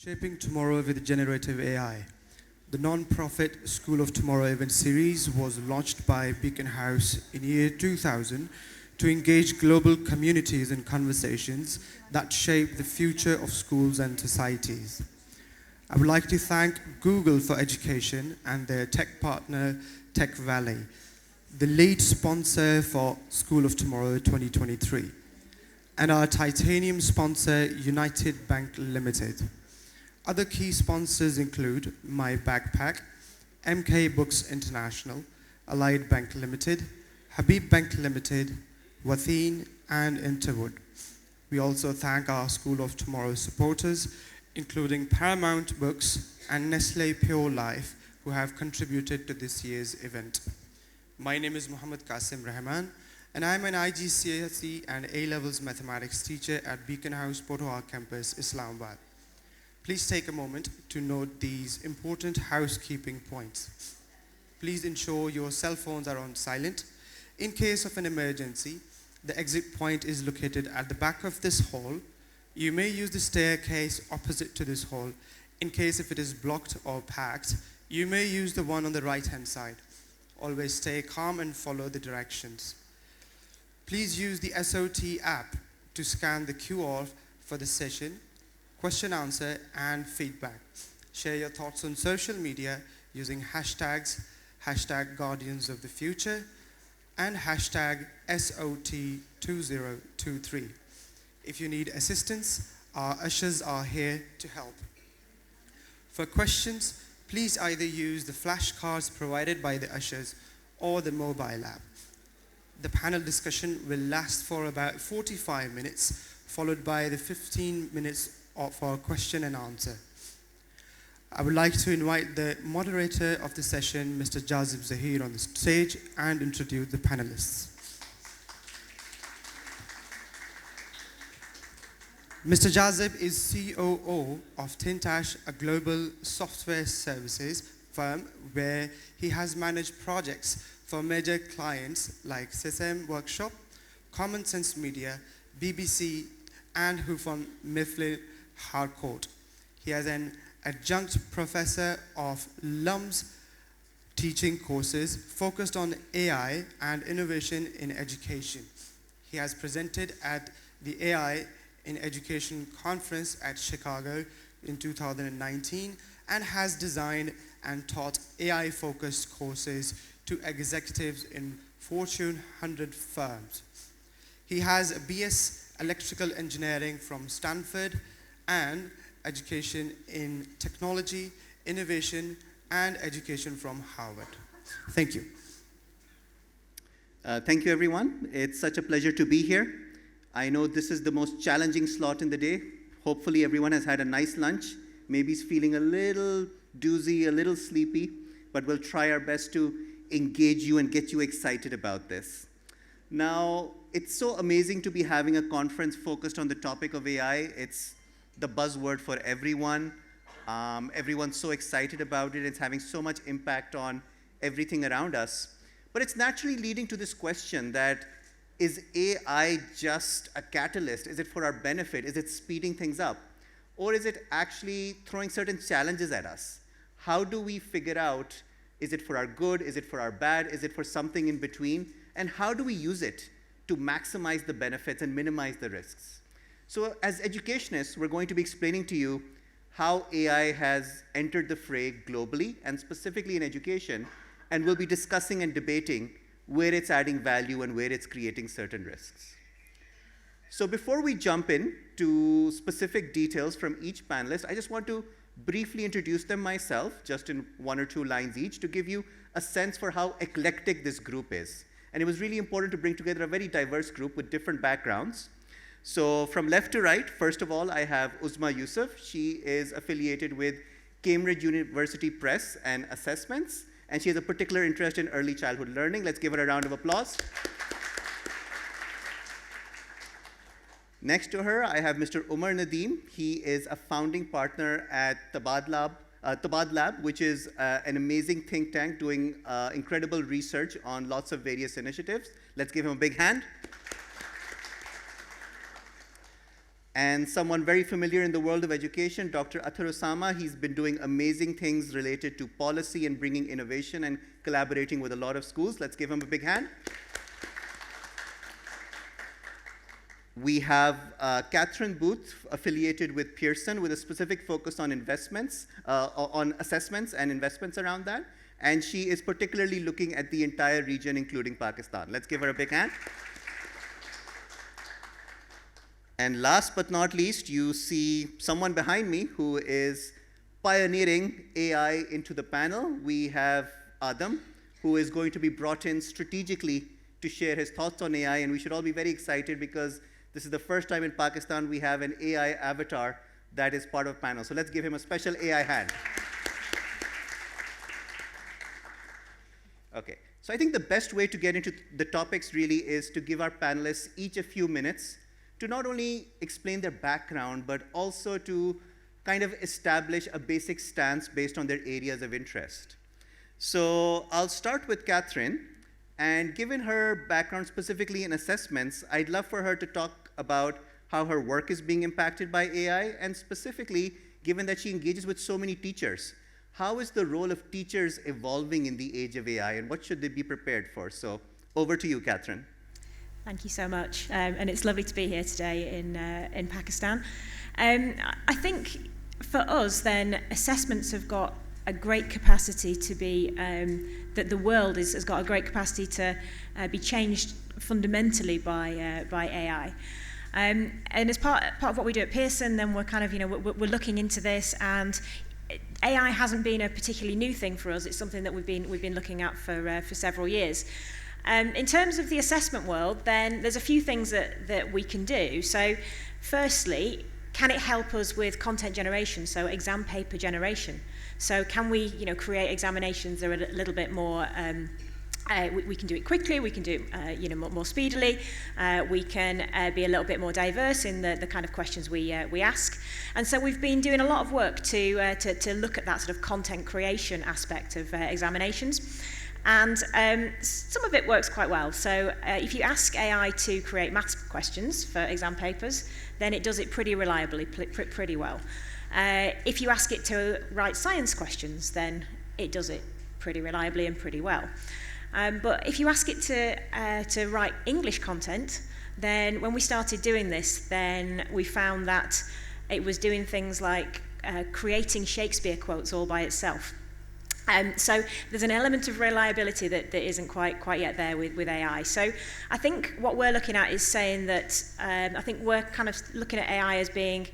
Shaping Tomorrow with Generative AI. The non-profit School of Tomorrow event series was launched by Beacon House in year 2000 to engage global communities in conversations that shape the future of schools and societies. I would like to thank Google for Education and their tech partner, Tech Valley, the lead sponsor for School of Tomorrow 2023, and our titanium sponsor, United Bank Limited. Other key sponsors include My Backpack, MK Books International, Allied Bank Limited, Habib Bank Limited, Watheen, and Interwood. We also thank our School of Tomorrow supporters, including Paramount Books and Nestle Pure Life, who have contributed to this year's event. My name is Muhammad Qasim Rahman, and I'm an IGCSE and A-Levels mathematics teacher at Beacon House, Potowar campus, Islamabad. Please take a moment to note these important housekeeping points. Please ensure your cell phones are on silent. In case of an emergency, the exit point is located at the back of this hall. You may use the staircase opposite to this hall. In case if it is blocked or packed, you may use the one on the right-hand side. Always stay calm and follow the directions. Please use the SOT app to scan the QR for the session, question answer, and feedback. Share your thoughts on social media using hashtags, hashtag Guardians of the Future, and hashtag SOT'23. If you need assistance, our ushers are here to help. For questions, please either use the flashcards provided by the ushers or the mobile app. The panel discussion will last for about 45 minutes, followed by the 15 minutes for question and answer. I would like to invite the moderator of the session, Mr. Jazib Zahir, on the stage and introduce the panelists. Mr. Jazib is COO of Tintash, a global software services firm where he has managed projects for major clients like SESAM Workshop, Common Sense Media, BBC, and Houphouët Mifflin Harcourt. He is an adjunct professor of LUM's teaching courses focused on AI and innovation in education. He has presented at the AI in Education Conference at Chicago in 2019 and has designed and taught AI-focused courses to executives in Fortune 100 firms. He has a BS Electrical Engineering from Stanford and education in technology, innovation, and education from Harvard. Thank you. Thank you, everyone. It's such a pleasure to be here. I know this is the most challenging slot in the day. Hopefully, everyone has had a nice lunch. Maybe is feeling a little doozy, a little sleepy, but we'll try our best to engage you and get you excited about this. Now, it's so amazing to be having a conference focused on the topic of AI. It's the buzzword for everyone. Everyone's so excited about it. It's having so much impact on everything around us. But it's naturally leading to this question that, is AI just a catalyst? Is it for our benefit? Is it speeding things up? Or is it actually throwing certain challenges at us? How do we figure out, is it for our good? Is it for our bad? Is it for something in between? And how do we use it to maximize the benefits and minimize the risks? So as educationists, we're going to be explaining to you how AI has entered the fray globally and specifically in education, and we'll be discussing and debating where it's adding value and where it's creating certain risks. So before we jump in to specific details from each panelist, I just want to briefly introduce them myself, just in 1 or 2 lines each, to give you a sense for how eclectic this group is. And it was really important to bring together a very diverse group with different backgrounds. So from left to right, first of all, I have Uzma Yusuf. She is affiliated with Cambridge University Press and Assessments, and she has a particular interest in early childhood learning. Let's give her a round of applause. Next to her, I have Mr. Umar Nadeem. He is a founding partner at Tabad Lab, which is an amazing think tank doing incredible research on lots of various initiatives. Let's give him a big hand. And someone very familiar in the world of education, Dr. Athar Osama. He's been doing amazing things related to policy and bringing innovation and collaborating with a lot of schools. Let's give him a big hand. We have Catherine Booth, affiliated with Pearson, with a specific focus on investments, on assessments and investments around that. And she is particularly looking at the entire region, including Pakistan. Let's give her a big hand. And last but not least, you see someone behind me who is pioneering AI into the panel. We have Adam, who is going to be brought in strategically to share his thoughts on AI. And we should all be very excited because this is the first time in Pakistan we have an AI avatar that is part of the panel. So let's give him a special AI hand. Okay, so I think the best way to get into the topics really is to give our panelists each a few minutes to not only explain their background, but also to kind of establish a basic stance based on their areas of interest. So I'll start with Catherine. And given her background specifically in assessments, I'd love for her to talk about how her work is being impacted by AI, and specifically, given that she engages with so many teachers, how is the role of teachers evolving in the age of AI, and what should they be prepared for? So over to you, Catherine. Thank you so much, and it's lovely to be here today in Pakistan. I think for us, then, assessments have got a great capacity to be, that the world has got a great capacity to be changed fundamentally by AI. And as part of what we do at Pearson, then we're kind of, we're looking into this, and AI hasn't been a particularly new thing for us. It's something that we've been looking at for several years. In terms of the assessment world, then there's a few things that we can do. So firstly, can it help us with content generation, so exam paper generation? So can we, create examinations that are a little bit more, we can do it quickly, we can do it, more speedily, we can be a little bit more diverse in the kind of questions we ask. And so we've been doing a lot of work to look at that sort of content creation aspect of examinations. And some of it works quite well. So if you ask AI to create maths questions for exam papers, then it does it pretty reliably, pretty well. If you ask it to write science questions, then it does it pretty reliably and pretty well. But if you ask it to write English content, then when we started doing this, then we found that it was doing things like creating Shakespeare quotes all by itself. So there's an element of reliability that isn't quite yet there with AI. So I think what we're looking at is saying that I think we're kind of looking at AI as being,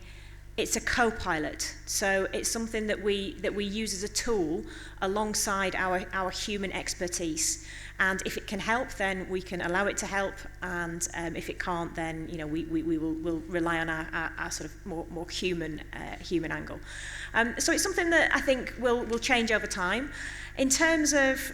it's a co-pilot. So it's something that we use as a tool alongside our human expertise. And if it can help, then we can allow it to help. And if it can't, then we'll rely on our sort of more human angle. So it's something that I think will change over time. In terms of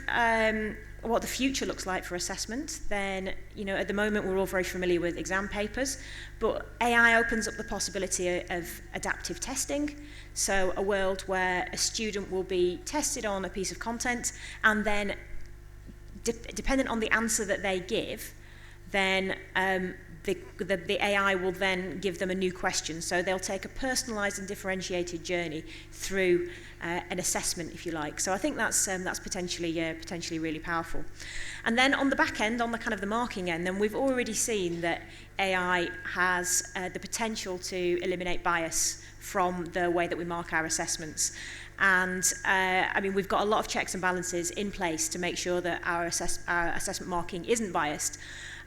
what the future looks like for assessment, then at the moment we're all very familiar with exam papers, but AI opens up the possibility of adaptive testing. So a world where a student will be tested on a piece of content, and then dependent on the answer that they give, then the AI will then give them a new question. So they'll take a personalised and differentiated journey through an assessment, if you like. So I think that's potentially really powerful. And then on the back end, on the kind of the marking end, then we've already seen that AI has the potential to eliminate bias from the way that we mark our assessments. And we've got a lot of checks and balances in place to make sure that our assessment marking isn't biased.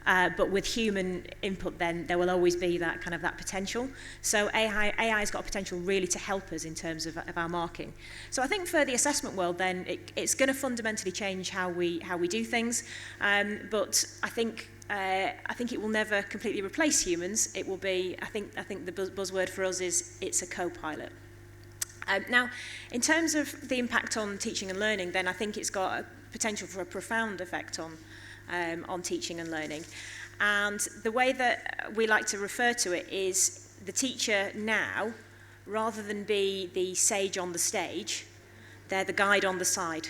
But with human input, then there will always be that potential. So AI's got a potential really to help us in terms of our marking. So I think for the assessment world, then it's going to fundamentally change how we do things. But I think it will never completely replace humans. It will be. I think the buzzword for us is it's a co-pilot. Now, in terms of the impact on teaching and learning, then I think it's got a potential for a profound effect on teaching and learning. And the way that we like to refer to it is the teacher now, rather than be the sage on the stage, they're the guide on the side.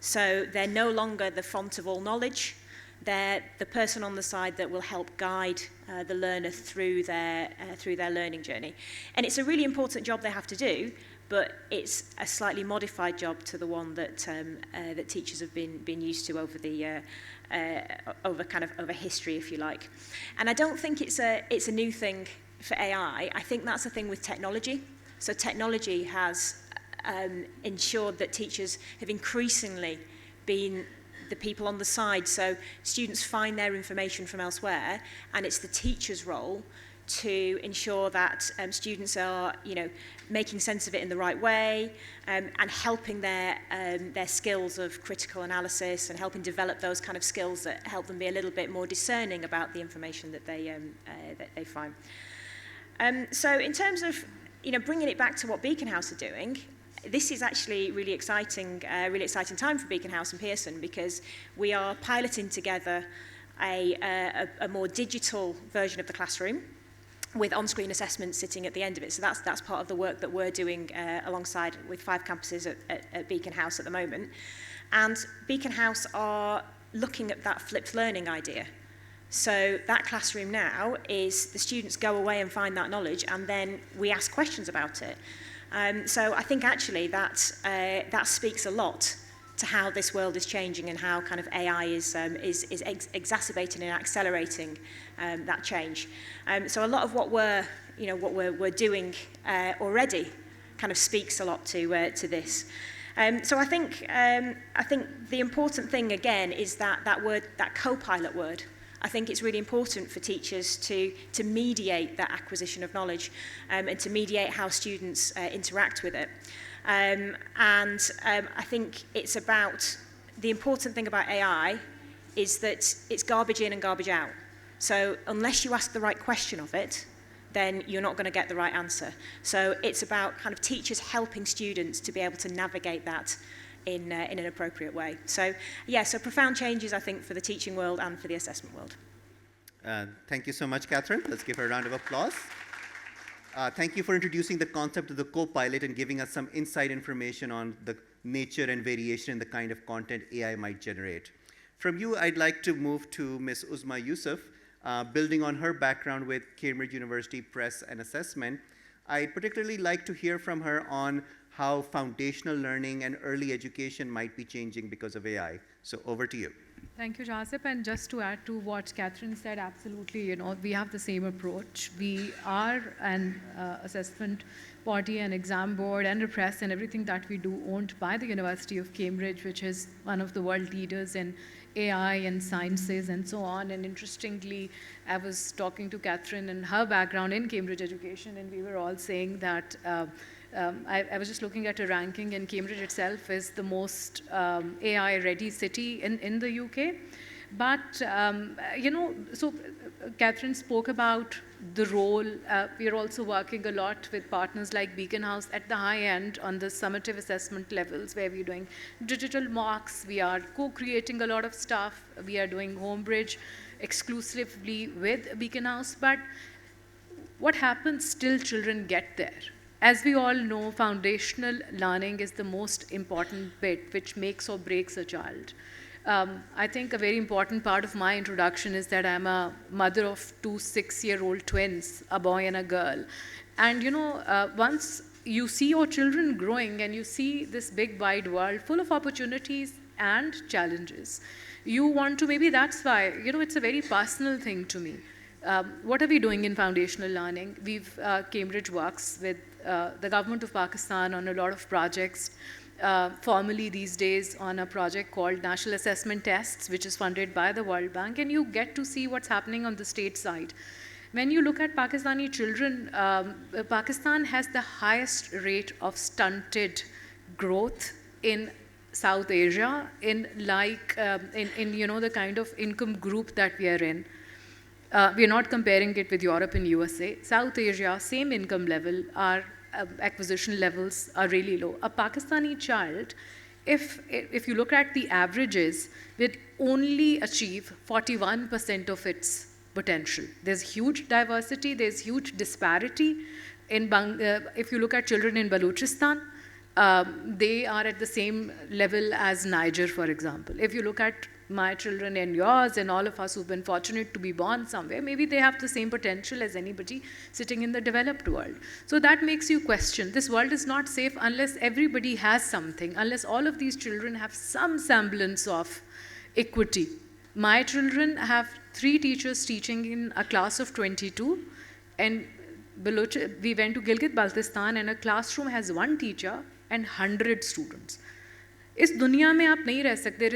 So they're no longer the font of all knowledge. they're the person on the side that will help guide the learner through their learning journey. And it's a really important job they have to do, but it's a slightly modified job to the one that that teachers have been used to over the over history, if you like. And I don't think it's a new thing for AI. I think that's the thing with technology. So technology has ensured that teachers have increasingly been the people on the side. So students find their information from elsewhere, and it's the teacher's role to ensure that students are, making sense of it in the right way, and helping their skills of critical analysis and helping develop those kind of skills that help them be a little bit more discerning about the information that they find. So in terms of bringing it back to what Beacon House are doing, this is actually really exciting time for Beacon House and Pearson, because we are piloting together a more digital version of the classroom with on-screen assessment sitting at the end of it. So that's part of the work that we're doing alongside with 5 campuses at Beacon House at the moment. And Beacon House are looking at that flipped learning idea. So that classroom now is the students go away and find that knowledge, and then we ask questions about it. So I think actually that speaks a lot to how this world is changing and how kind of AI is exacerbating and accelerating that change. So a lot of what we're doing already kind of speaks a lot to this. So I think the important thing again is that word, that co-pilot word. I think it's really important for teachers to mediate that acquisition of knowledge and to mediate how students interact with it. I think it's about, the important thing about AI is that it's garbage in and garbage out. So unless you ask the right question of it, then you're not going to get the right answer. So it's about kind of teachers helping students to be able to navigate that in an appropriate way. So yeah, so profound changes, I think, for the teaching world and for the assessment world. Thank you so much, Catherine. Let's give her a round of applause. Thank you for introducing the concept of the co-pilot and giving us some inside information on the nature and variation in the kind of content AI might generate. From you, I'd like to move to Ms. Uzma Yusuf. Building on her background with Cambridge University Press and Assessment, I'd particularly like to hear from her on how foundational learning and early education might be changing because of AI. So over to you. Thank you, Jasip. And just to add to what Catherine said, absolutely, we have the same approach. We are an assessment body, an exam board, and a press, and everything that we do owned by the University of Cambridge, which is one of the world leaders in AI and sciences and so on. And interestingly, I was talking to Catherine and her background in Cambridge education, and we were all saying that I was just looking at a ranking, and Cambridge itself is the most AI-ready city in the UK. But, so Catherine spoke about the role. We are also working a lot with partners like Beacon House at the high end on the summative assessment levels, where we're doing digital mocks. We are co-creating a lot of stuff. We are doing Homebridge exclusively with Beacon House. But what happens till children get there? As we all know, foundational learning is the most important bit, which makes or breaks a child. I think a very important part of my introduction is that I'm a mother of 2 6-year-old twins, a boy and a girl. And once you see your children growing and you see this big wide world full of opportunities and challenges, you want to, maybe that's why, it's a very personal thing to me. What are we doing in foundational learning? Cambridge works with the government of Pakistan on a lot of projects, formally these days on a project called National Assessment Tests, which is funded by the World Bank, and you get to see what's happening on the state side. When you look at Pakistani children, Pakistan has the highest rate of stunted growth in South Asia, in the kind of income group that we are in. We are not comparing it with Europe and USA. South Asia, same income level, our acquisition levels are really low. A Pakistani child, if you look at the averages, would only achieve 41% of its potential. There's huge diversity, there's huge disparity. If you look at children in Balochistan, they are at the same level as Niger, for example. If you look at my children and yours and all of us who've been fortunate to be born somewhere, maybe they have the same potential as anybody sitting in the developed world. So that makes you question, this world is not safe unless everybody has something, unless all of these children have some semblance of equity. My children have 3 teachers teaching in a class of 22, and we went to Gilgit-Baltistan, and a classroom has 1 teacher and 100 students. इस दुनिया में आप नहीं रह सकते.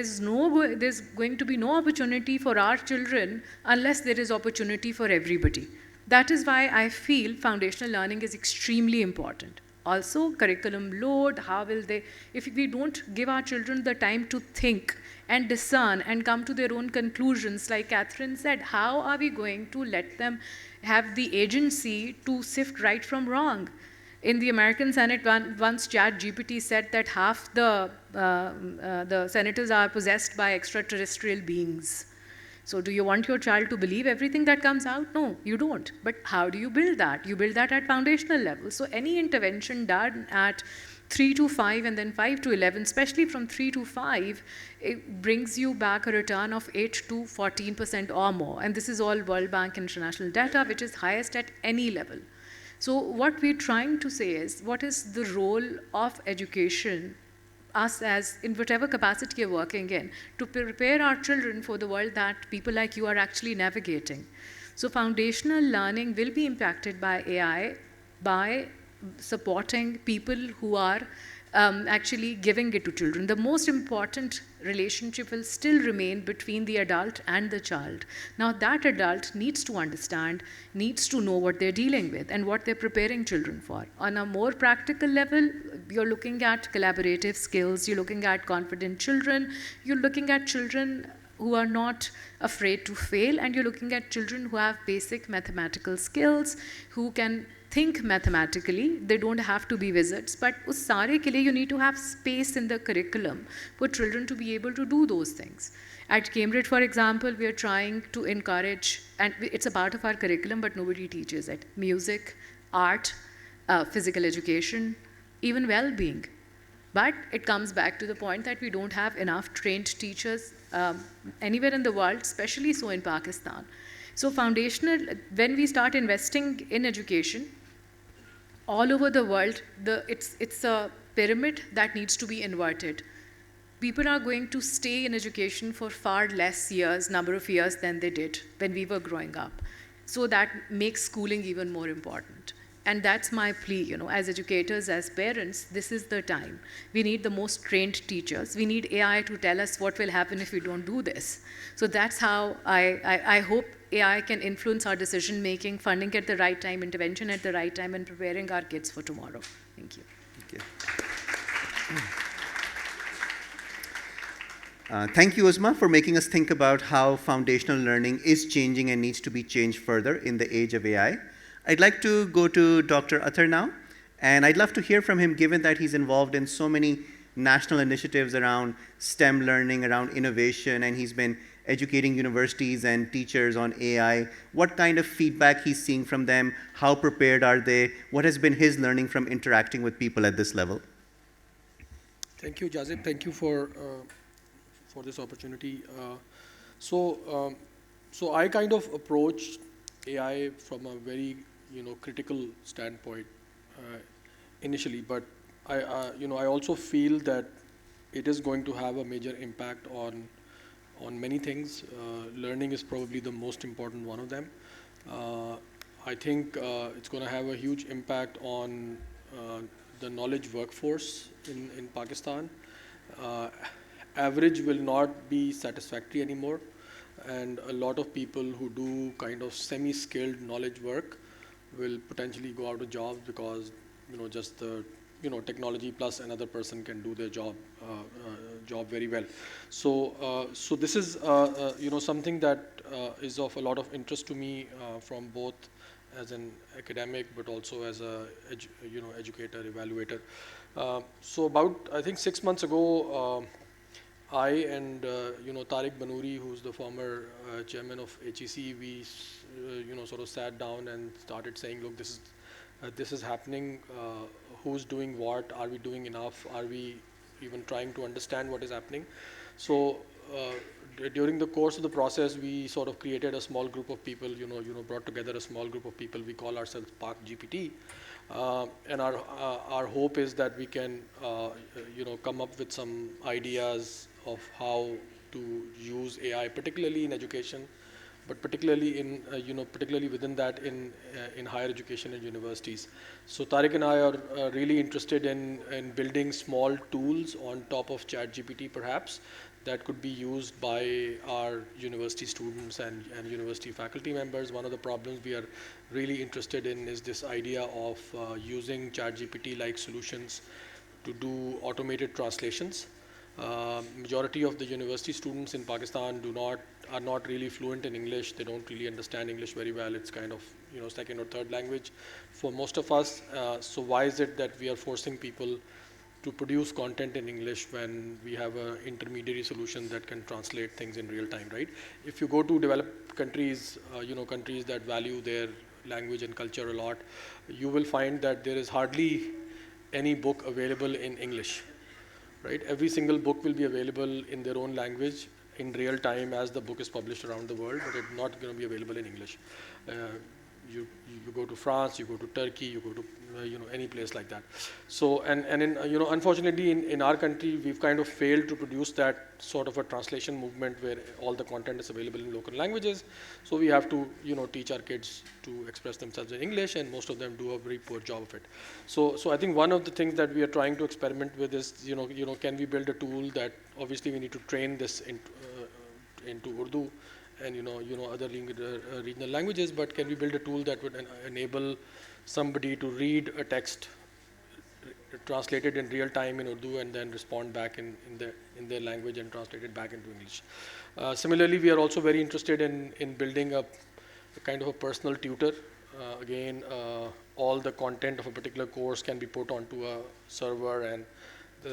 There's going to be no opportunity for our children unless there is opportunity for everybody. That is why I feel foundational learning is extremely important. Also, curriculum load, how will they, if we don't give our children the time to think and discern and come to their own conclusions, like Catherine said, how are we going to let them have the agency to sift right from wrong? In the American Senate, once ChatGPT said that half the senators are possessed by extraterrestrial beings. So do you want your child to believe everything that comes out? No, you don't. But how do you build that? You build that at foundational level. So any intervention done at 3 to 5 and then 5 to 11, especially from 3 to 5, it brings you back a return of 8 to 14% or more. And this is all World Bank international data, which is highest at any level. So what we're trying to say is, what is the role of education, us as in whatever capacity you're working in, to prepare our children for the world that people like you are actually navigating. So foundational learning will be impacted by AI by supporting people who are actually giving it to children. The most important relationship will still remain between the adult and the child. Now that adult needs to understand, needs to know what they're dealing with and what they're preparing children for. On a more practical level, you're looking at collaborative skills, you're looking at confident children, you're looking at children who are not afraid to fail, and you're looking at children who have basic mathematical skills, who can think mathematically. They don't have to be wizards, but us sare ke liye you need to have space in the curriculum for children to be able to do those things. At Cambridge, for example, we are trying to encourage, and it's a part of our curriculum, but nobody teaches it, music, art, physical education, even well-being. But it comes back to the point that we don't have enough trained teachers anywhere in the world, especially so in Pakistan. So foundational, when we start investing in education, all over the world, it's a pyramid that needs to be inverted. People are going to stay in education for far less years, number of years than they did when we were growing up. So that makes schooling even more important. And that's my plea, as educators, as parents, this is the time. We need the most trained teachers. We need AI to tell us what will happen if we don't do this. So that's how I hope AI can influence our decision-making, funding at the right time, intervention at the right time, and preparing our kids for tomorrow. Thank you. Thank you, Uzma, for making us think about how foundational learning is changing and needs to be changed further in the age of AI. I'd like to go to Dr. Athar now, and I'd love to hear from him, given that he's involved in so many national initiatives around STEM learning, around innovation, and he's been educating universities and teachers on AI. What kind of feedback he's seeing from them? How prepared are they? What has been his learning from interacting with people at this level? Thank you, Jazib. Thank you for this opportunity. So I kind of approached AI from a very critical standpoint initially, but I also feel that it is going to have a major impact on many things. Learning is probably the most important one of them. I think it's going to have a huge impact on the knowledge workforce in Pakistan. Average will not be satisfactory anymore, and a lot of people who do kind of semi-skilled knowledge work will potentially go out of jobs because just the technology plus another person can do their job very well. So this is something that is of a lot of interest to me from both as an academic but also as a educator, evaluator. So about I think 6 months ago, I and Tariq Banouri, who's the former chairman of HEC, we sort of sat down and started saying, look, this is happening. Who's doing what? Are we doing enough? Are we even trying to understand what is happening? So during the course of the process, we sort of created a small group of people, brought together a small group of people. We call ourselves Park GPT. And our hope is that we can, come up with some ideas of how to use AI, particularly in education, but particularly in, particularly within that in higher education and universities. So Tariq and I are really interested in building small tools on top of ChatGPT, perhaps, that could be used by our university students and university faculty members. One of the problems we are really interested in is this idea of using ChatGPT-like solutions to do automated translations. Majority of the university students in Pakistan are not really fluent in English. They don't really understand English very well. It's kind of second or third language for most of us. So why is it that we are forcing people to produce content in English when we have an intermediary solution that can translate things in real time, right? If you go to developed countries, countries that value their language and culture a lot, you will find that there is hardly any book available in English, right? Every single book will be available in their own language in real time as the book is published around the world, but it's not going to be available in English. You go to France, you go to Turkey, you go to any place like that. So and in unfortunately in our country we've kind of failed to produce that sort of a translation movement where all the content is available in local languages. So we have to teach our kids to express themselves in English, and most of them do a very poor job of it. So I think one of the things that we are trying to experiment with is can we build a tool that obviously we need to train this into Urdu and other regional languages, but can we build a tool that would enable somebody to read a text translated in real time in Urdu and then respond back in their language and translate it back into English. Similarly, we are also very interested in building a kind of a personal tutor. Again, all the content of a particular course can be put onto a server, and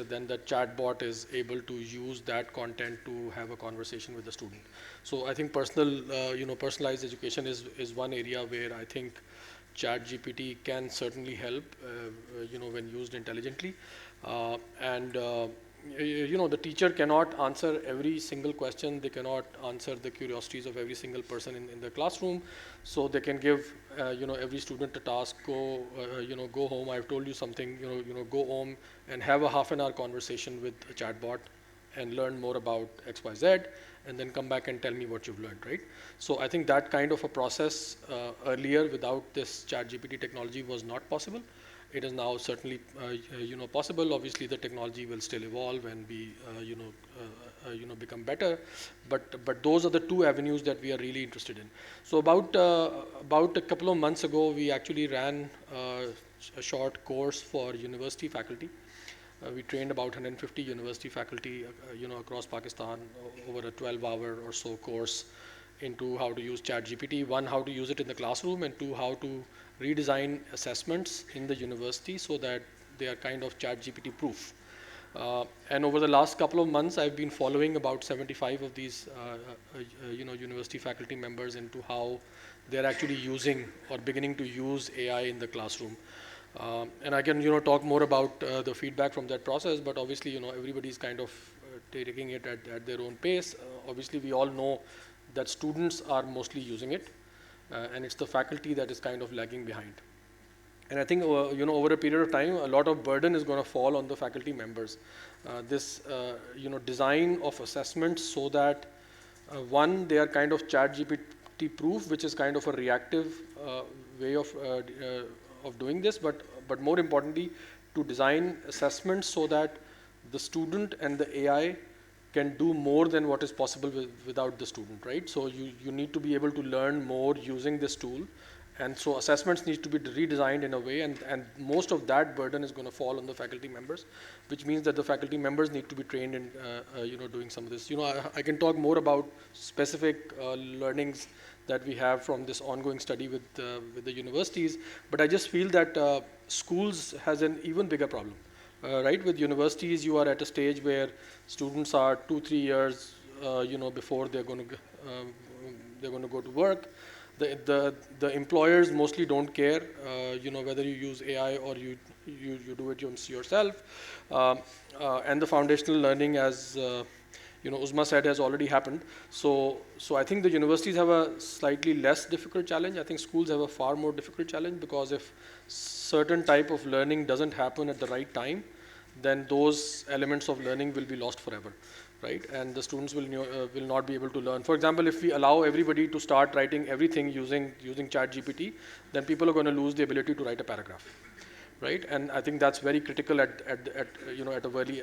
then the chatbot is able to use that content to have a conversation with the student. So I think personalized education is one area where I think ChatGPT can certainly help, when used intelligently. The teacher cannot answer every single question. They cannot answer the curiosities of every single person in the classroom. So they can give, every student a task. Go home. I've told you something. Go home and have a half an hour conversation with a chatbot and learn more about X, Y, Z, and then come back and tell me what you've learned, right? So I think that kind of a process earlier without this ChatGPT technology was not possible. It is now certainly, possible. Obviously, the technology will still evolve and be, become better. But those are the two avenues that we are really interested in. So about a couple of months ago, we actually ran a short course for university faculty. We trained about 150 university faculty, across Pakistan over a 12-hour or so course into how to use ChatGPT. One, how to use it in the classroom, and two, how to redesign assessments in the university so that they are kind of ChatGPT proof. And over the last couple of months, I've been following about 75 of these, university faculty members into how they're actually using or beginning to use AI in the classroom. And I can, talk more about the feedback from that process, but obviously, everybody's kind of taking it at their own pace. Obviously, we all know that students are mostly using it, and it's the faculty that is kind of lagging behind. And I think, over a period of time, a lot of burden is going to fall on the faculty members. This, design of assessments so that, one, they are kind of ChatGPT proof, which is kind of a reactive way of doing this, but more importantly, to design assessments so that the student and the AI can do more than what is possible without the student, right? So you need to be able to learn more using this tool, and so assessments need to be redesigned in a way, and most of that burden is going to fall on the faculty members, which means that the faculty members need to be trained in doing some of this. I can talk more about specific learnings that we have from this ongoing study with the universities, but I just feel that schools has an even bigger problem. Right, with universities, you are at a stage where students are 2-3 years, before they're going to go to work. The employers mostly don't care, whether you use AI or you do it yourself. And the foundational learning, as Uzma said has already happened. So I think the universities have a slightly less difficult challenge. I think schools have a far more difficult challenge, because if certain type of learning doesn't happen at the right time, then those elements of learning will be lost forever, right? And the students will not be able to learn. For example, if we allow everybody to start writing everything using ChatGPT, then people are going to lose the ability to write a paragraph, right? And I think that's very critical at a very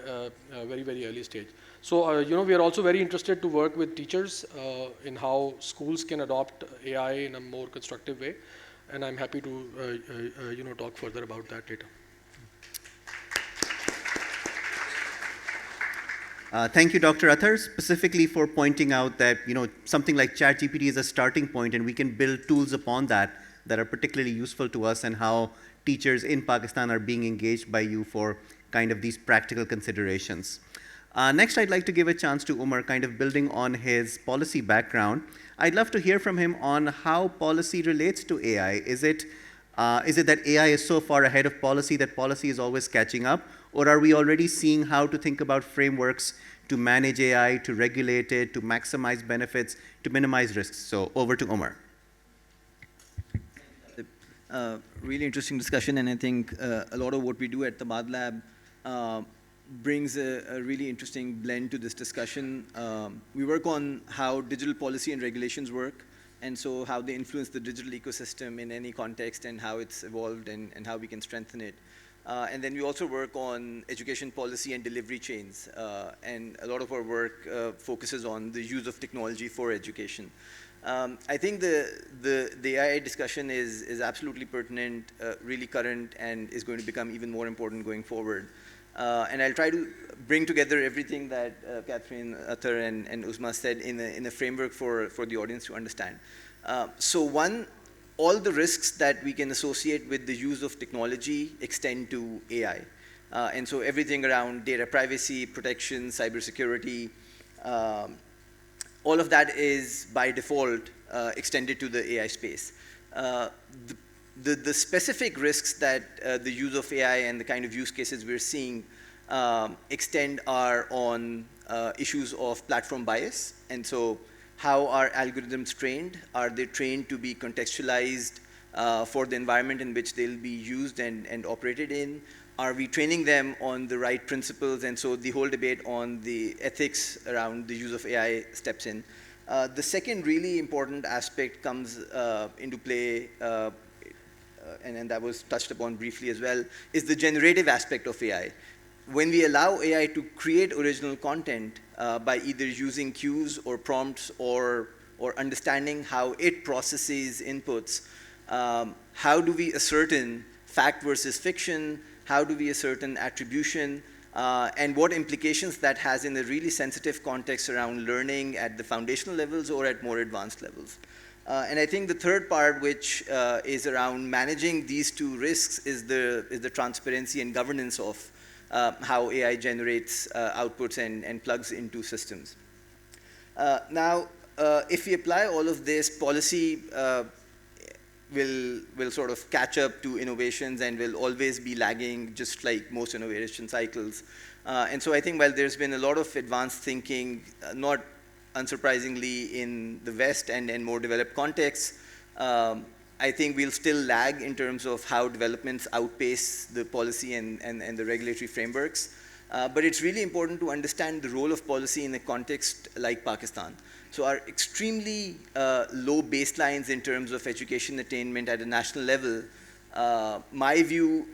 early stage. So we are also very interested to work with teachers in how schools can adopt AI in a more constructive way, and I'm happy to talk further about that later. Thank you, Dr. Athar, specifically for pointing out that something like ChatGPT is a starting point, and we can build tools upon that are particularly useful to us, and how teachers in Pakistan are being engaged by you for kind of these practical considerations. Next, I'd like to give a chance to Umar, kind of building on his policy background. I'd love to hear from him on how policy relates to AI. Is it that AI is so far ahead of policy that policy is always catching up? Or are we already seeing how to think about frameworks to manage AI, to regulate it, to maximize benefits, to minimize risks? So over to Umar. Really interesting discussion, and I think a lot of what we do at the Mad Lab brings a really interesting blend to this discussion. We work on how digital policy and regulations work, and so how they influence the digital ecosystem in any context, and how it's evolved, and how we can strengthen it. And then we also work on education policy and delivery chains, and a lot of our work focuses on the use of technology for education. I think the AI discussion is absolutely pertinent, really current, and is going to become even more important going forward. And I'll try to bring together everything that Catherine, Athar, and Uzma said in a framework for the audience to understand. So one, all the risks that we can associate with the use of technology extend to AI. And so everything around data privacy, protection, cybersecurity, all of that is by default extended to the AI space. The specific risks that the use of AI and the kind of use cases we're seeing extend are on issues of platform bias. And so how are algorithms trained? Are they trained to be contextualized for the environment in which they'll be used and operated in? Are we training them on the right principles? And so the whole debate on the ethics around the use of AI steps in. The second really important aspect comes into play, and that was touched upon briefly as well, is the generative aspect of AI. When we allow AI to create original content by either using cues or prompts or understanding how it processes inputs, how do we ascertain fact versus fiction? How do we ascertain attribution? And what implications that has in a really sensitive context around learning at the foundational levels or at more advanced levels. And I think the third part, which is around managing these two risks, is the transparency and governance of how AI generates outputs and plugs into systems. Now, if we apply all of this, policy will sort of catch up to innovations and will always be lagging, just like most innovation cycles. And so I think while there's been a lot of advanced thinking, not unsurprisingly in the West and in more developed contexts, I think we'll still lag in terms of how developments outpace the policy and the regulatory frameworks. But it's really important to understand the role of policy in a context like Pakistan. So our extremely low baselines in terms of education attainment at a national level, my view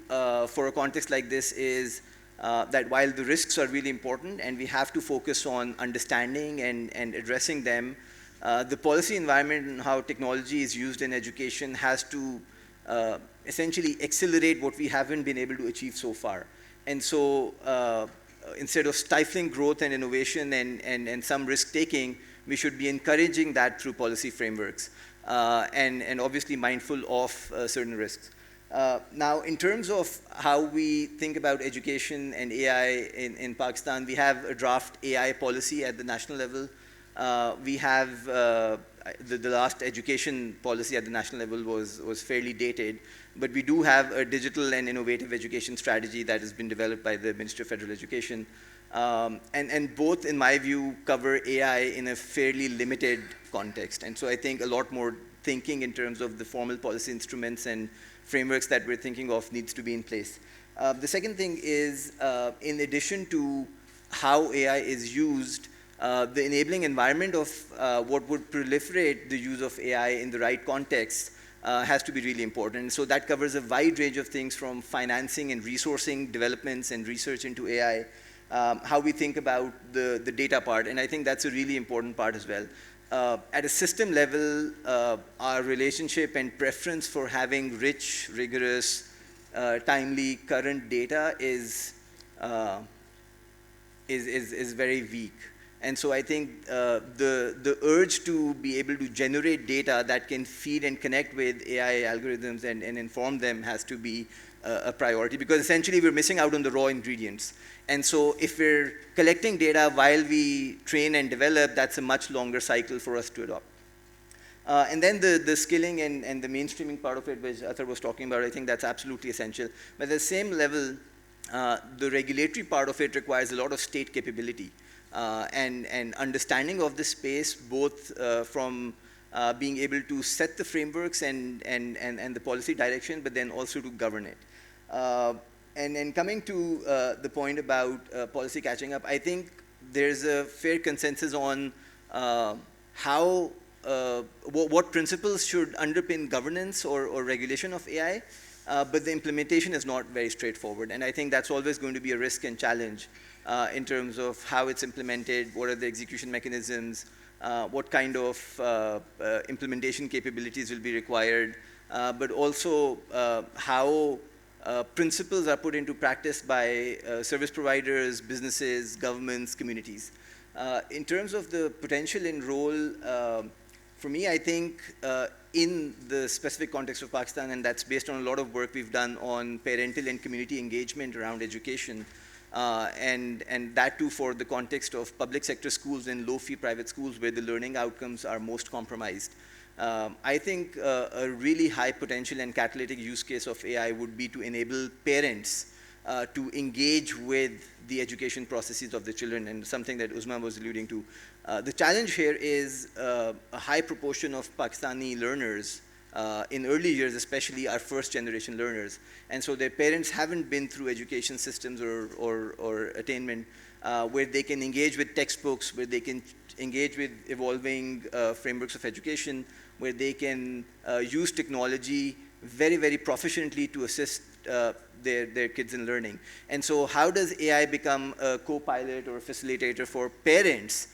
for a context like this is that while the risks are really important and we have to focus on understanding and addressing them, the policy environment and how technology is used in education has to essentially accelerate what we haven't been able to achieve so far. And so instead of stifling growth and innovation and some risk-taking, we should be encouraging that through policy frameworks and obviously mindful of certain risks. Now, in terms of how we think about education and AI in Pakistan, we have a draft AI policy at the national level. We have the last education policy at the national level was fairly dated, but we do have a digital and innovative education strategy that has been developed by the Ministry of Federal Education. And both, in my view, cover AI in a fairly limited context. And so I think a lot more thinking in terms of the formal policy instruments and frameworks that we're thinking of needs to be in place. The second thing is, in addition to how AI is used, the enabling environment of what would proliferate the use of AI in the right context has to be really important. So that covers a wide range of things, from financing and resourcing developments and research into AI, how we think about the data part, and I think that's a really important part as well. At a system level, our relationship and preference for having rich, rigorous, timely, current data is very weak. And so I think the urge to be able to generate data that can feed and connect with AI algorithms and inform them has to be a priority, because essentially we're missing out on the raw ingredients. And so if we're collecting data while we train and develop, that's a much longer cycle for us to adopt. And then the skilling and the mainstreaming part of it, which Athar was talking about, I think that's absolutely essential. But at the same level, the regulatory part of it requires a lot of state capability and understanding of the space, both from being able to set the frameworks and the policy direction, but then also to govern it. And coming to the point about policy catching up, I think there's a fair consensus on what principles should underpin governance or regulation of AI, but the implementation is not very straightforward. And I think that's always going to be a risk and challenge in terms of how it's implemented, what are the execution mechanisms, what kind of implementation capabilities will be required, but also how principles are put into practice by service providers, businesses, governments, communities. In terms of the potential and role, for me, I think in the specific context of Pakistan, and that's based on a lot of work we've done on parental and community engagement around education, and that too for the context of public sector schools and low-fee private schools where the learning outcomes are most compromised. I think a really high potential and catalytic use case of AI would be to enable parents to engage with the education processes of the children, and something that Uzma was alluding to. The challenge here is a high proportion of Pakistani learners in early years especially are first-generation learners, and so their parents haven't been through education systems or attainment where they can engage with textbooks, where they can engage with evolving frameworks of education, where they can use technology very, very proficiently to assist their kids in learning. And so how does AI become a co-pilot or a facilitator for parents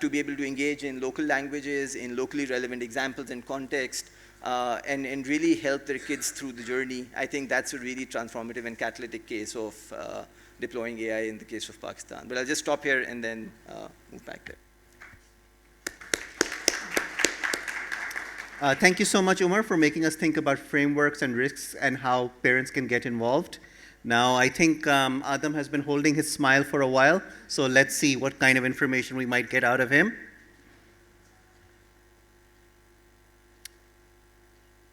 to be able to engage in local languages, in locally relevant examples and context, and really help their kids through the journey? I think that's a really transformative and catalytic case of deploying AI in the case of Pakistan. But I'll just stop here and then move back there. Thank you so much, Umar, for making us think about frameworks and risks and how parents can get involved. Now, I think Adam has been holding his smile for a while, so let's see what kind of information we might get out of him.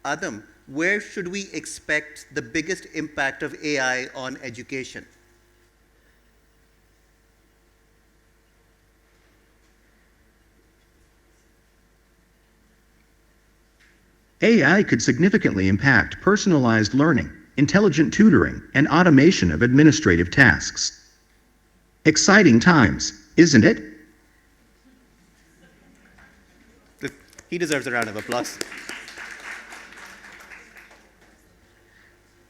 Adam, where should we expect the biggest impact of AI on education? AI could significantly impact personalized learning, intelligent tutoring, and automation of administrative tasks. Exciting times, isn't it? He deserves a round of applause.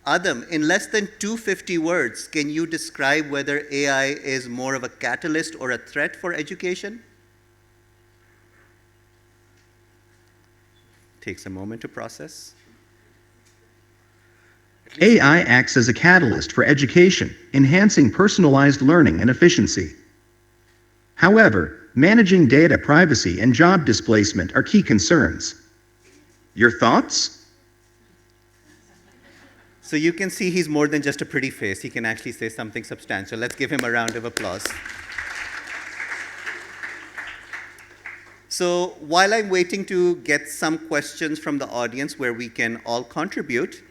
Adam, in less than 250 words, can you describe whether AI is more of a catalyst or a threat for education? Takes a moment to process. AI acts as a catalyst for education, enhancing personalized learning and efficiency. However, managing data privacy and job displacement are key concerns. Your thoughts? So you can see he's more than just a pretty face. He can actually say something substantial. Let's give him a round of applause. So while I'm waiting to get some questions from the audience where we can all contribute,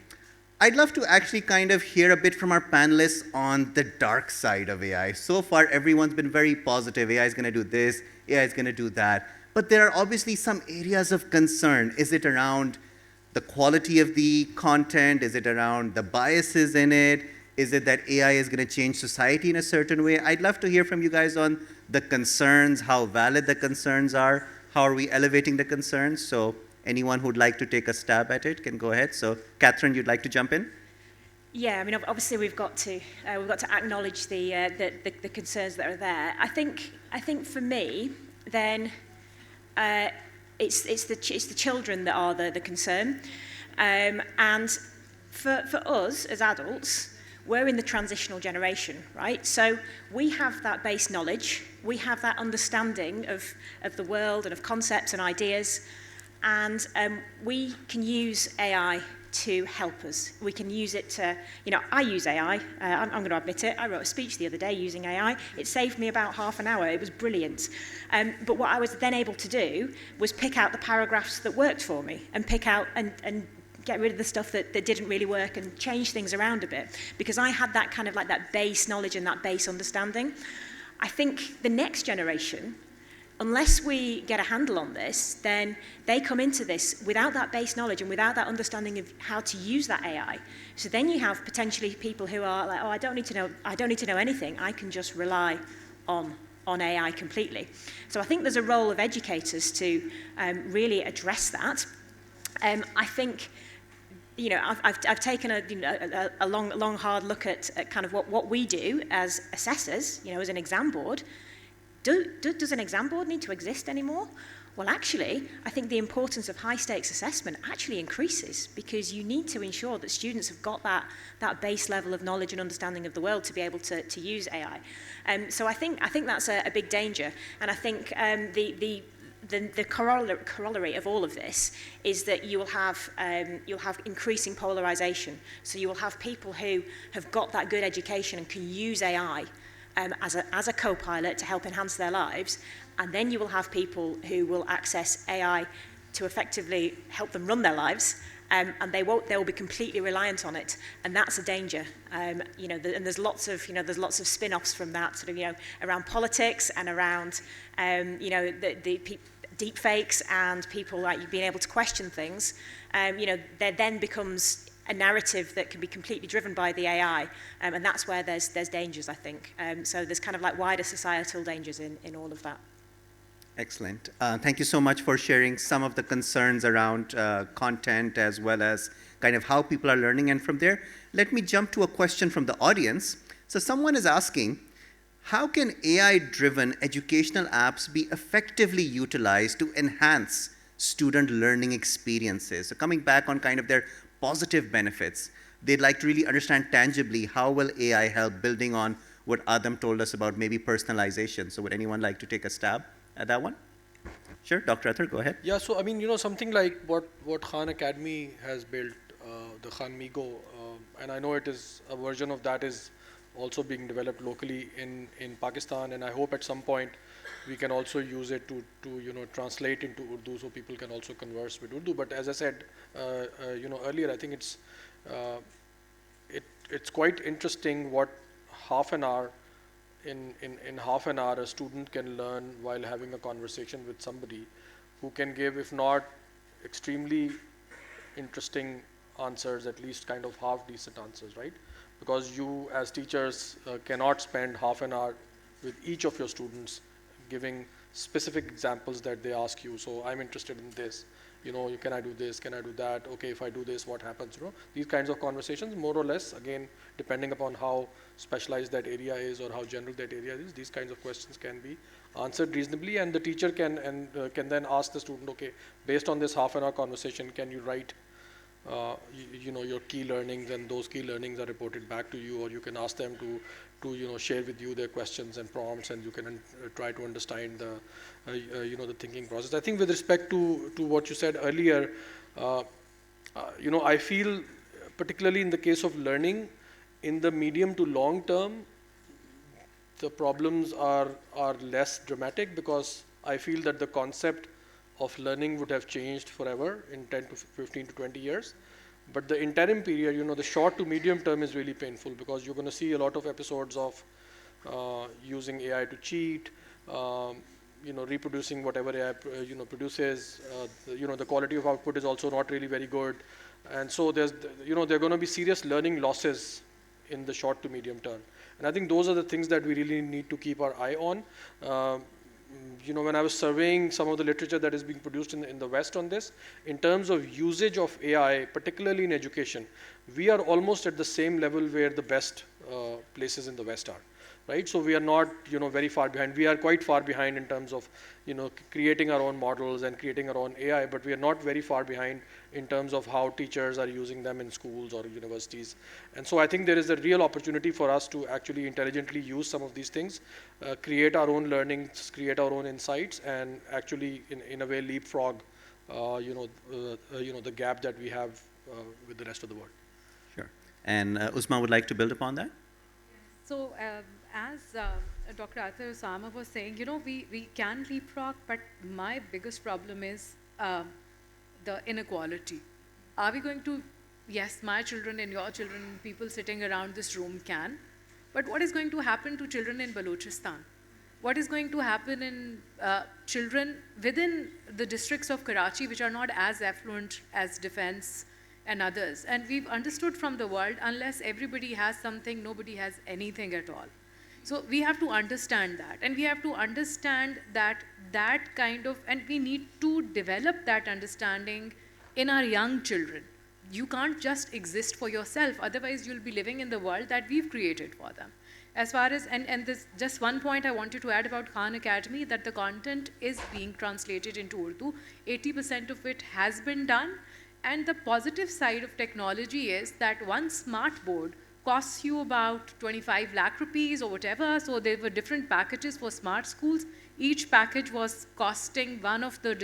I'd love to actually kind of hear a bit from our panelists on the dark side of AI. So far, everyone's been very positive. AI is going to do this, AI is going to do that. But there are obviously some areas of concern. Is it around the quality of the content? Is it around the biases in it? Is it that AI is going to change society in a certain way? I'd love to hear from you guys on the concerns, how valid the concerns are, how are we elevating the concerns. So anyone who'd like to take a stab at it can go ahead. So Catherine, you'd like to jump in? Yeah, I mean, obviously we've got to acknowledge the concerns that are there. I think for me, then it's the children that are the concern, and for us as adults, we're in the transitional generation, right? So we have that base knowledge, we have that understanding of the world and of concepts and ideas, and we can use AI to help us. We can use it to, I use AI. I'm going to admit it. I wrote a speech the other day using AI. It saved me about half an hour. It was brilliant. But what I was then able to do was pick out the paragraphs that worked for me and pick out and get rid of the stuff that didn't really work and change things around a bit, because I had that kind of like that base knowledge and that base understanding. I think the next generation, unless we get a handle on this, then they come into this without that base knowledge and without that understanding of how to use that AI. So then you have potentially people who are like, oh, I don't need to know anything. I can just rely on AI completely. So I think there's a role of educators to really address that. I think, I've taken a long, hard look at kind of what we do as assessors, as an exam board. Does an exam board need to exist anymore? Well, actually, I think the importance of high-stakes assessment actually increases, because you need to ensure that students have got that base level of knowledge and understanding of the world to be able to use AI. So I think that's a big danger, and I think the corollary of all of this is that you'll have increasing polarization. So you will have people who have got that good education and can use AI as a co-pilot to help enhance their lives, and then you will have people who will access AI to effectively help them run their lives, and they will be completely reliant on it, and that's a danger. And there's lots of spin-offs from that, sort of around politics and around the deep fakes and people like being able to question things. There then becomes a narrative that can be completely driven by the AI, and that's where there's dangers, I think. So there's kind of like wider societal dangers in all of that. Excellent. Thank you so much for sharing some of the concerns around content as well as kind of how people are learning. And from there, let me jump to a question from the audience. So someone is asking, how can AI-driven educational apps be effectively utilized to enhance student learning experiences? So coming back on kind of their positive benefits, they'd like to really understand tangibly how will AI help, building on what Adam told us about maybe personalization. So would anyone like to take a stab at that one? Sure, Dr. Athar, go ahead. Yeah, so I mean, something like what Khan Academy has built, the Khan Migo, and I know it is a version of that is also being developed locally in Pakistan, and I hope at some point we can also use it to translate into Urdu so people can also converse with Urdu. But as I said earlier, I think it's quite interesting what half an hour in half an hour a student can learn while having a conversation with somebody who can give, if not extremely interesting answers, at least kind of half decent answers, right? Because you as teachers cannot spend half an hour with each of your students giving specific examples that they ask you. So I'm interested in this, can I do this, can I do that, okay, if I do this, what happens, These kinds of conversations, more or less, again, depending upon how specialized that area is or how general that area is, these kinds of questions can be answered reasonably, and the teacher can then ask the student, okay, based on this half an hour conversation, can you write your key learnings, and those key learnings are reported back to you, or you can ask them to share with you their questions and prompts, and you can try to understand the thinking process. I think with respect to what you said earlier, I feel particularly in the case of learning, in the medium to long term, the problems are less dramatic, because I feel that the concept of learning would have changed forever in 10 to 15 to 20 years. But the interim period, the short to medium term is really painful, because you're going to see a lot of episodes of using AI to cheat, reproducing whatever AI produces. The quality of output is also not really very good, and so there are going to be serious learning losses in the short to medium term. And I think those are the things that we really need to keep our eye on. When I was surveying some of the literature that is being produced in the West on this, in terms of usage of AI, particularly in education, we are almost at the same level where the best places in the West are. Right? So we are not, very far behind. We are quite far behind in terms of, creating our own models and creating our own AI, but we are not very far behind in terms of how teachers are using them in schools or universities. And so I think there is a real opportunity for us to actually intelligently use some of these things, create our own learnings, create our own insights, and actually, in a way, leapfrog, the gap that we have with the rest of the world. Sure. And Usma would like to build upon that? So as Dr. Athar Osama was saying, we can leapfrog, but my biggest problem is the inequality. Are we going to, yes, my children and your children, people sitting around this room can, but what is going to happen to children in Balochistan? What is going to happen in children within the districts of Karachi, which are not as affluent as defense and others? And we've understood from the world, unless everybody has something, nobody has anything at all. So we have to understand that, and we have to understand that and we need to develop that understanding in our young children. You can't just exist for yourself, otherwise you'll be living in the world that we've created for them. As far as, and this, just one point I wanted to add about Khan Academy, that the content is being translated into Urdu. 80% of it has been done. And the positive side of technology is that one smart board costs you about 25 lakh rupees or whatever. So there were different packages for smart schools. Each package was costing one of the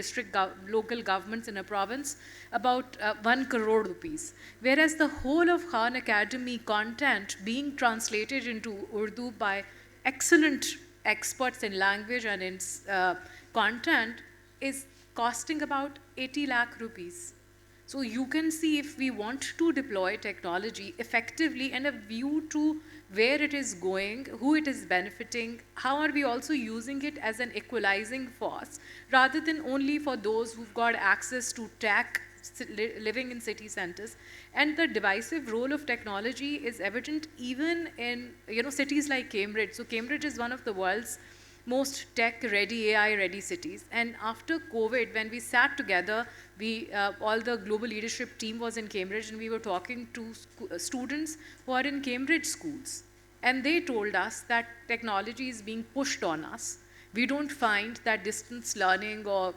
local governments in a province about 1 crore rupees. Whereas the whole of Khan Academy content being translated into Urdu by excellent experts in language and in content is costing about 80 lakh rupees. So you can see, if we want to deploy technology effectively and a view to where it is going, who it is benefiting, how are we also using it as an equalizing force, rather than only for those who've got access to tech, living in city centers. And the divisive role of technology is evident even in cities like Cambridge. So Cambridge is one of the world's most tech-ready, AI-ready cities. And after COVID, when we sat together, all the global leadership team was in Cambridge, and we were talking to students who are in Cambridge schools. And they told us that technology is being pushed on us. We don't find that distance learning or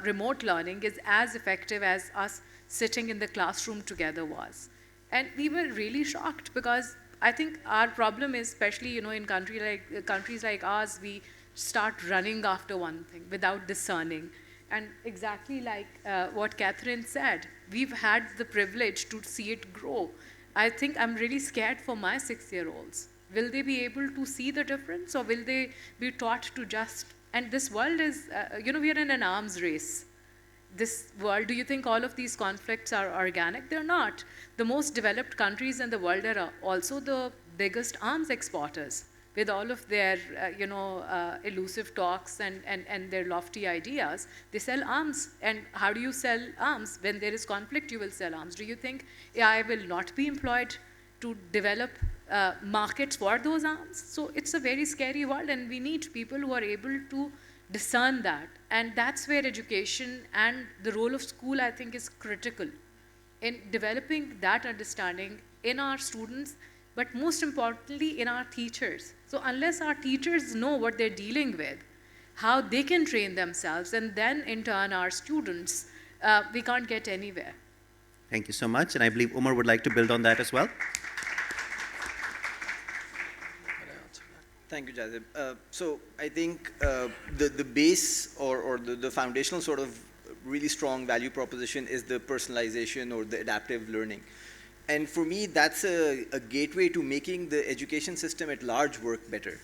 remote learning is as effective as us sitting in the classroom together was. And we were really shocked, because I think our problem is, especially in countries like ours, we start running after one thing without discerning. And exactly like what Catherine said, we've had the privilege to see it grow. I think I'm really scared for my 6-year-olds. Will they be able to see the difference, or will they be taught to just, and this world is, we are in an arms race. This world, do you think all of these conflicts are organic? They're not. The most developed countries in the world are also the biggest arms exporters, with all of their elusive talks and their lofty ideas. They sell arms. And how do you sell arms? When there is conflict, you will sell arms. Do you think AI will not be employed to develop markets for those arms? So it's a very scary world, and we need people who are able to discern that. And that's where education and the role of school, I think, is critical in developing that understanding in our students, but most importantly in our teachers. So unless our teachers know what they're dealing with, how they can train themselves, and then in turn our students, we can't get anywhere. Thank you so much. And I believe Umar would like to build on that as well. Thank you, Jazib. So I think the base or the foundational sort of really strong value proposition is the personalization or the adaptive learning. And for me, that's a gateway to making the education system at large work better.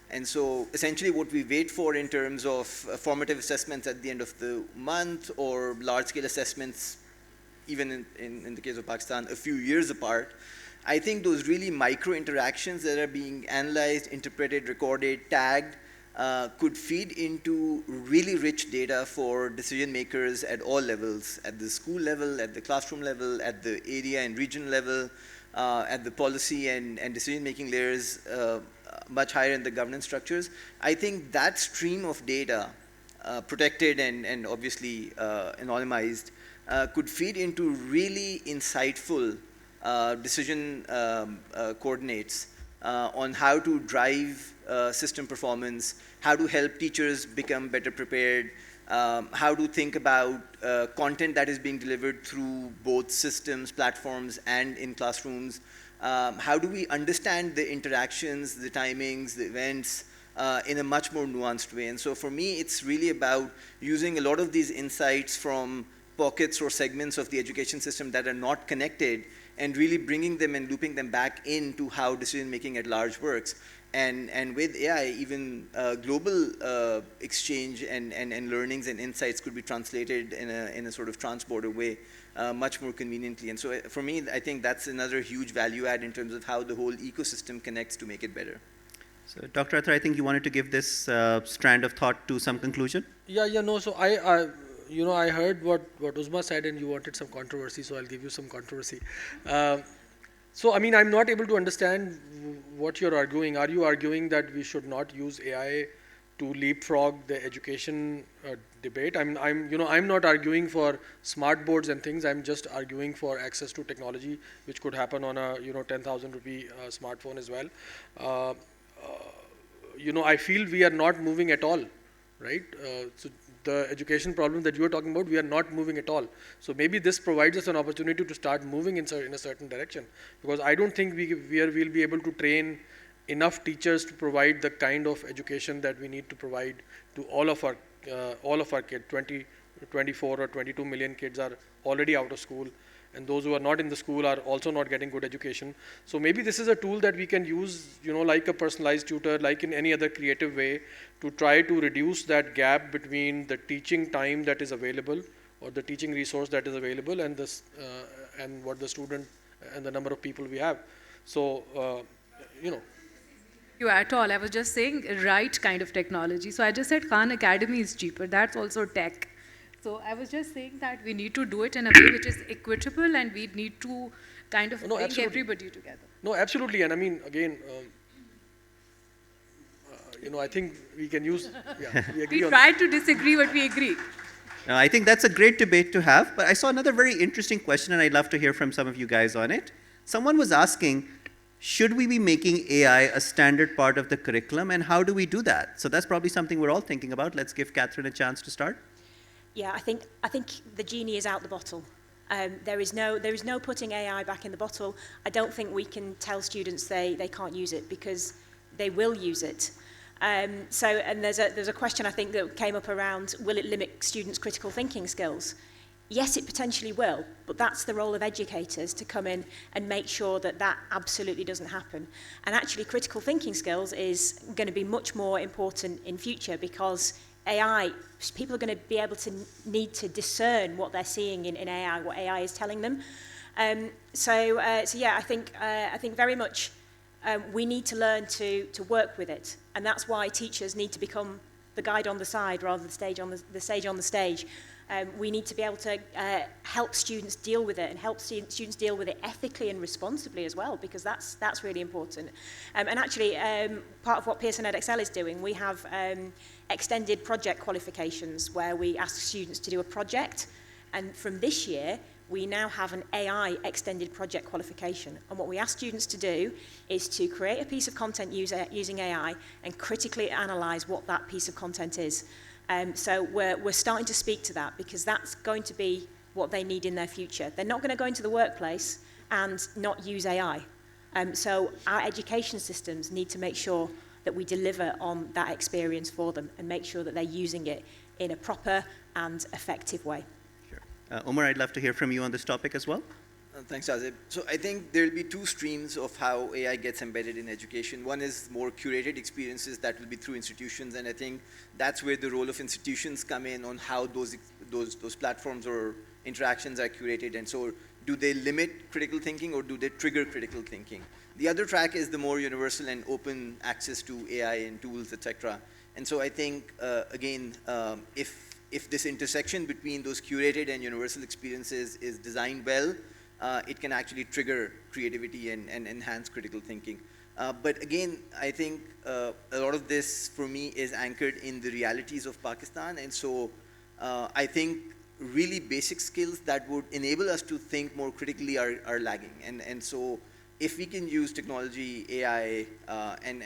And so essentially what we wait for in terms of formative assessments at the end of the month or large-scale assessments even in the case of Pakistan, a few years apart. I think those really micro interactions that are being analyzed, interpreted, recorded, tagged, could feed into really rich data for decision makers at all levels, at the school level, at the classroom level, at the area and region level, at the policy and decision-making layers, much higher in the governance structures. I think that stream of data, protected and obviously anonymized, could feed into really insightful decision coordinates on how to drive system performance, how to help teachers become better prepared, how to think about content that is being delivered through both systems, platforms, and in classrooms. How do we understand the interactions, the timings, the events in a much more nuanced way? And so for me, it's really about using a lot of these insights from pockets or segments of the education system that are not connected and really bringing them and looping them back into how decision-making at large works. And with AI, even global exchange and learnings and insights could be translated in a sort of trans-border way much more conveniently. And so for me, I think that's another huge value add in terms of how the whole ecosystem connects to make it better. So Dr. Athar, I think you wanted to give this strand of thought to some conclusion? No, so I heard what Uzma said, and you wanted some controversy, so I'll give you some controversy. So, I mean, I'm not able to understand what you're arguing. Are you arguing that we should not use AI to leapfrog the education debate? I'm not arguing for smart boards and things. I'm just arguing for access to technology, which could happen on a 10,000 rupee smartphone as well. I feel we are not moving at all, right? So the education problem that you are talking about, we are not moving at all. So maybe this provides us an opportunity to start moving in a certain direction, because I don't think we'll be able to train enough teachers to provide the kind of education that we need to provide to all of our kids. 24 or 22 million kids are already out of school, and those who are not in the school are also not getting good education. So maybe this is a tool that we can use, like a personalized tutor, like in any other creative way, to try to reduce that gap between the teaching time that is available, or the teaching resource that is available, and and what the student and the number of people we have. So, You at all. I was just saying right kind of technology. So I just said Khan Academy is cheaper. That's also tech. So I was just saying that we need to do it in a way which is equitable, and we need to kind of bring everybody together. No, absolutely. And I mean, again, I think we can use, we agree we try to disagree, but we agree. I think that's a great debate to have, but I saw another very interesting question, and I'd love to hear from some of you guys on it. Someone was asking, should we be making AI a standard part of the curriculum, and how do we do that? So that's probably something we're all thinking about. Let's give Catherine a chance to start. Yeah, I think the genie is out the bottle. There is no putting AI back in the bottle. I don't think we can tell students they can't use it, because they will use it. And there's a question I think that came up around, will it limit students' critical thinking skills? Yes, it potentially will, but that's the role of educators, to come in and make sure that absolutely doesn't happen. And actually, critical thinking skills is going to be much more important in future, because AI, people are going to be able to need to discern what they're seeing in AI, what AI is telling them. So yeah, I think very much we need to learn to work with it, and that's why teachers need to become the guide on the side rather than the sage on the stage. We need to be able to help students deal with it, and help students deal with it ethically and responsibly as well, because that's really important. And actually, part of what Pearson EdXL is doing, we have extended project qualifications where we ask students to do a project, and from this year, we now have an AI extended project qualification. And what we ask students to do is to create a piece of content using AI and critically analyze what that piece of content is. So we're starting to speak to that, because that's going to be what they need in their future. They're not going to go into the workplace and not use AI. So our education systems need to make sure that we deliver on that experience for them, and make sure that they're using it in a proper and effective way. Sure. Omar, I'd love to hear from you on this topic as well. Thanks, Azib. So I think there will be two streams of how AI gets embedded in education. One is more curated experiences that will be through institutions, and I think that's where the role of institutions come in on how those platforms or interactions are curated, and so do they limit critical thinking or do they trigger critical thinking? The other track is the more universal and open access to AI and tools, etc. And so I think, again, if this intersection between those curated and universal experiences is designed well, it can actually trigger creativity and enhance critical thinking. But again, I think a lot of this for me is anchored in the realities of Pakistan, and so I think really basic skills that would enable us to think more critically are lagging. And so if we can use technology, AI, and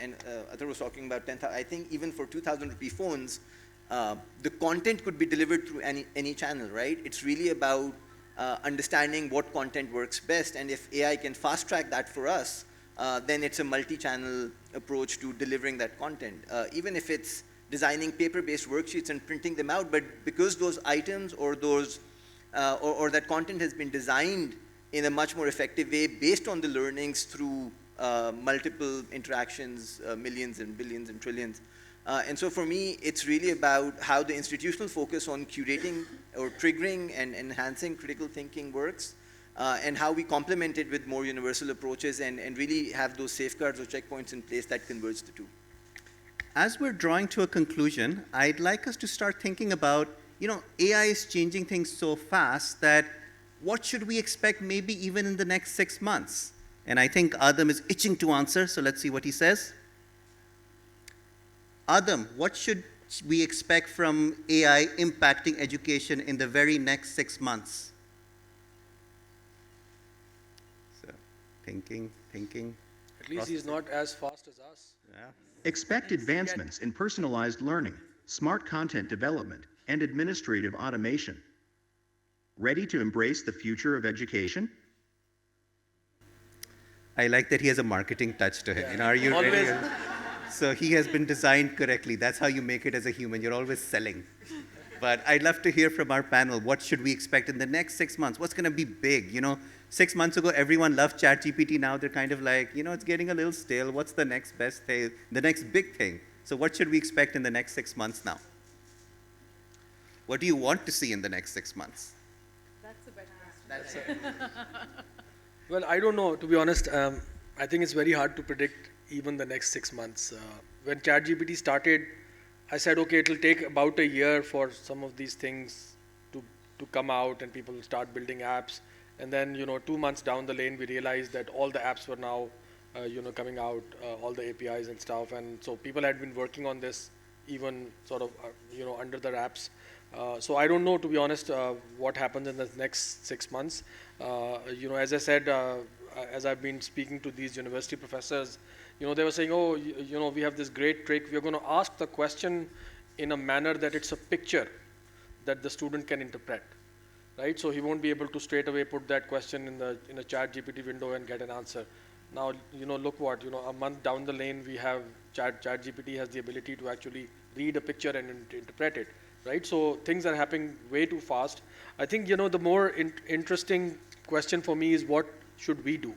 Athar was talking about 10,000, I think even for 2,000 rupee phones, the content could be delivered through any channel, right? It's really about understanding what content works best, and if AI can fast track that for us, then it's a multi-channel approach to delivering that content. Even if it's designing paper-based worksheets and printing them out, but because those items or those or that content has been designed in a much more effective way based on the learnings through multiple interactions, millions and billions and trillions. And so for me, it's really about how the institutional focus on curating or triggering and enhancing critical thinking works, and how we complement it with more universal approaches and really have those safeguards or checkpoints in place that converge the two. As we're drawing to a conclusion, I'd like us to start thinking about, AI is changing things so fast that what should we expect maybe even in the next 6 months? And I think Adam is itching to answer, so let's see what he says. Adam, what should we expect from AI impacting education in the very next 6 months? So, thinking. At least he's not as fast as us. Yeah. Expect advancements in personalized learning, smart content development, and administrative automation. Ready to embrace the future of education? I like that he has a marketing touch to him. Yeah. Are you Always. ready? So he has been designed correctly. That's how you make it as a human. You're always selling. But I'd love to hear from our panel, what should we expect in the next 6 months? What's going to be big? 6 months ago, everyone loved ChatGPT. Now they're kind of like, it's getting a little stale. What's the next best thing, the next big thing? So what should we expect in the next 6 months now? What do you want to see in the next 6 months? That's a better question. Well, I don't know, to be honest. I think it's very hard to predict even the next 6 months. When ChatGPT started, I said, okay, it'll take about a year for some of these things to come out and people start building apps. And then, 2 months down the lane, we realized that all the apps were now, coming out, all the APIs and stuff. And so people had been working on this even sort of, under the wraps. So I don't know, to be honest, what happens in the next 6 months. As I said, as I've been speaking to these university professors, they were saying, oh, we have this great trick. We're going to ask the question in a manner that it's a picture that the student can interpret, right? So he won't be able to straight away put that question in a ChatGPT window and get an answer. Now, look what, a month down the lane, we have ChatGPT has the ability to actually read a picture and interpret it, right? So things are happening way too fast. I think, the more interesting question for me is what should we do,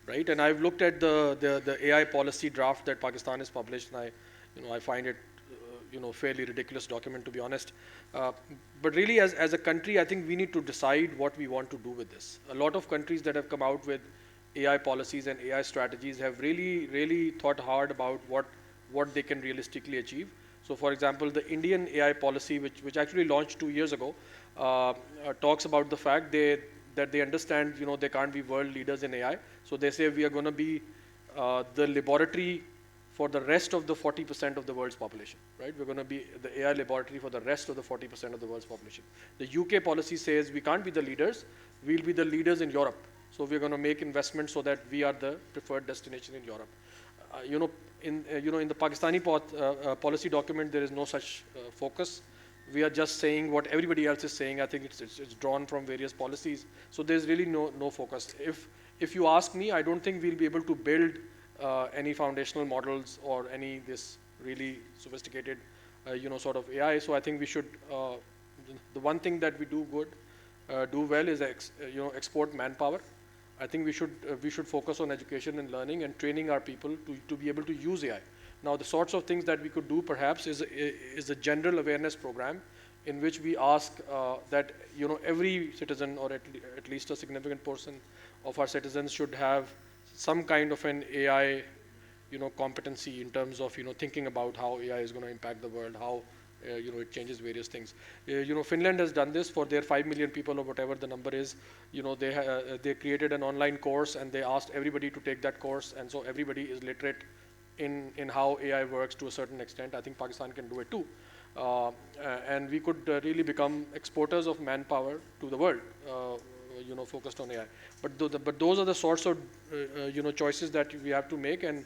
right? And I've looked at the AI policy draft that Pakistan has published, and I find it, fairly ridiculous document, to be honest. But really, as a country, I think we need to decide what we want to do with this. A lot of countries that have come out with AI policies and AI strategies have really, really thought hard about what they can realistically achieve. So, for example, the Indian AI policy, which actually launched 2 years ago, talks about the fact that they understand, they can't be world leaders in AI. So they say we are going to be the laboratory for the rest of the 40% of the world's population, right? We're going to be the AI laboratory for the rest of the 40% of the world's population. The UK policy says we can't be the leaders, we'll be the leaders in Europe. So we're going to make investments so that we are the preferred destination in Europe. In the Pakistani policy document, there is no such focus. We are just saying what everybody else is saying. I think it's drawn from various policies. So there's really no focus. If you ask me, I don't think we'll be able to build any foundational models or any this really sophisticated, sort of AI. So I think we should, the one thing that we do well is export manpower. I think we should focus on education and learning and training our people to be able to use AI. Now, the sorts of things that we could do perhaps is a general awareness program, in which we ask that every citizen, or at least a significant portion of our citizens, should have some kind of an AI competency in terms of thinking about how AI is going to impact the world, how it changes various things. Finland has done this for their 5 million people, or whatever the number is. They created an online course, and they asked everybody to take that course, and so everybody is literate in how AI works to a certain extent. I think Pakistan can do it too. And we could really become exporters of manpower to the world, focused on AI. But those are the sorts of choices that we have to make, and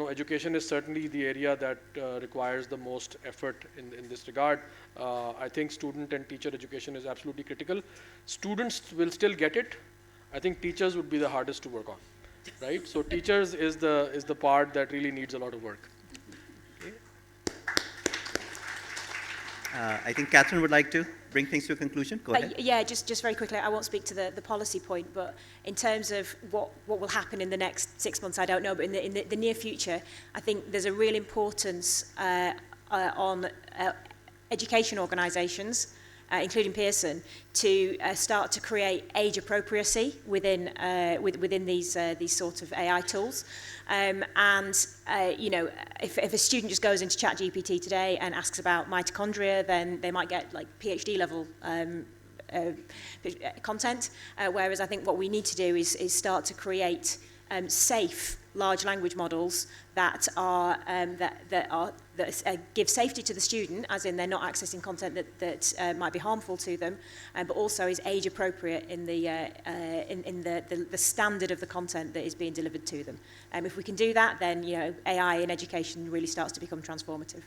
education is certainly the area that requires the most effort in this regard. I think student and teacher education is absolutely critical. Students will still get it. I think teachers would be the hardest to work on, right? So teachers is the part that really needs a lot of work. I think Catherine would like to bring things to a conclusion. Go ahead. Yeah, just very quickly, I won't speak to the policy point, but in terms of what will happen in the next 6 months, I don't know, but in the near future, I think there's a real importance on education organisations, including Pearson, to start to create age appropriacy within these sort of AI tools. If a student just goes into ChatGPT today and asks about mitochondria, then they might get like PhD level content. Whereas I think what we need to do is start to create safe large language models that give safety to the student, as in they're not accessing content that might be harmful to them, but also is age appropriate in the standard of the content that is being delivered to them. If we can do that, then AI in education really starts to become transformative.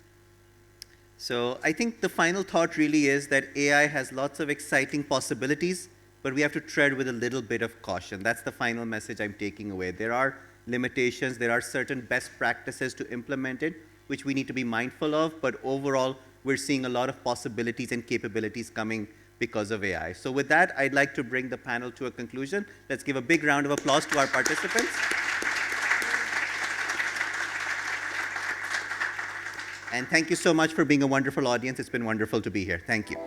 So I think the final thought really is that AI has lots of exciting possibilities, but we have to tread with a little bit of caution. That's the final message I'm taking away. There are limitations, there are certain best practices to implement it, which we need to be mindful of, but overall, we're seeing a lot of possibilities and capabilities coming because of AI. So with that, I'd like to bring the panel to a conclusion. Let's give a big round of applause to our participants. And thank you so much for being a wonderful audience. It's been wonderful to be here. Thank you.